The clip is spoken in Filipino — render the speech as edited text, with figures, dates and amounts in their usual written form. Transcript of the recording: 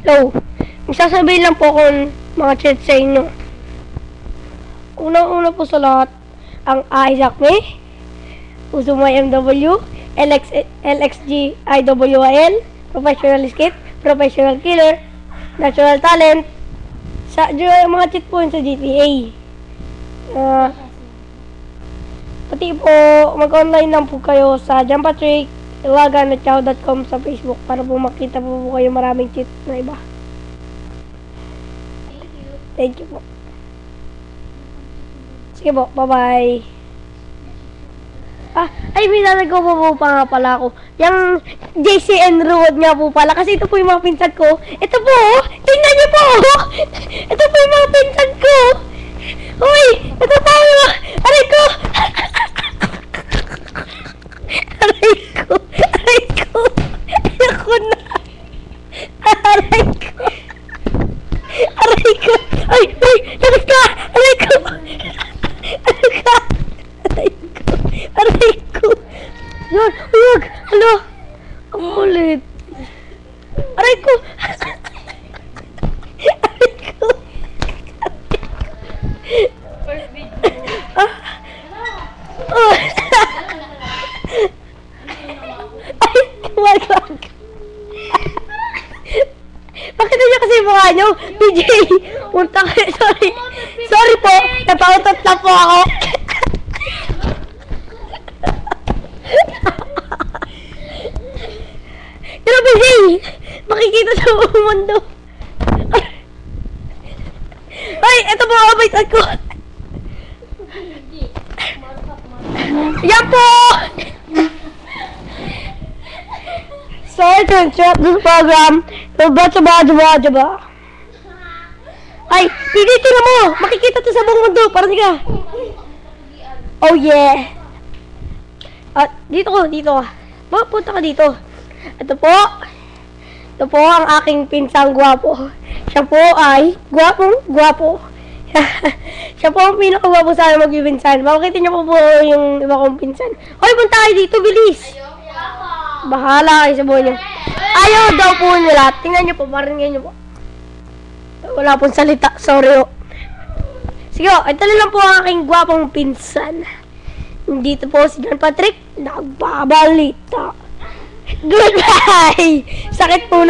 So, magsasabihin lang po kung mga chat sa inyo. Unang-una po sa lahat, ang Isaac May, Uzumay MW, LXG IWIL, Professional Skate, Professional Killer, Natural Talent, sa mga cheat po sa GTA. Pati po, mag-online lang po kayo sa Jumpatrick, Iwagan at Chow.com sa Facebook para po makita po kayo maraming cheat na iba. Thank you po. Sige po, bye-bye. Ay, minalago po pa nga pala ako. Yung JCN Road nga po pala. Kasi ito po yung mga pinsan ko. Ito po, tingnan niyo po. Ito po yung mga pinsan ko. Uy, ito po yung mga... Aray ko. Aray ko. Aray ko. Ayoko na. Aray ko. Aray ko. Ay, ay, labas ka. Aray ko. Aray ka. Aray ko. Aray ko. Yan, huwag. Hala. Ang ulit. Aray ko. Aray ko. First video. Ay, wag. Bakit niya kasi yung mukha niyo? PJ, punta kayo. Sorry. Sorry po. Napautot lang po ako. Pero PJ, makikita sa buong mundo. Ay, ito po ang kabaitan ko. Yan po! Sorry to interrupt this program. Jaba. Ay, pili na mo! Makikita to sa buong mundo. Parang ka. Oh yeah. Dito ka. Punta ka dito. Ito po ang aking pinsang gwapo. Siya po ay gwapo. Siya po ang pinakagwapo sa akin mag-pinsan. Makikita niyo po yung iba kong pinsan. Hoy, punta kayo dito, bilis! Bahala kayo sa buhay niyo. Ayaw daw po nila. Tingnan niyo po, paringin niyo po. Wala pong salita. Sorry o. Sige o, ito lang po ang aking gwapong pinsan. Dito po si John Patrick. Nagbabalita. Goodbye! Sakit po ng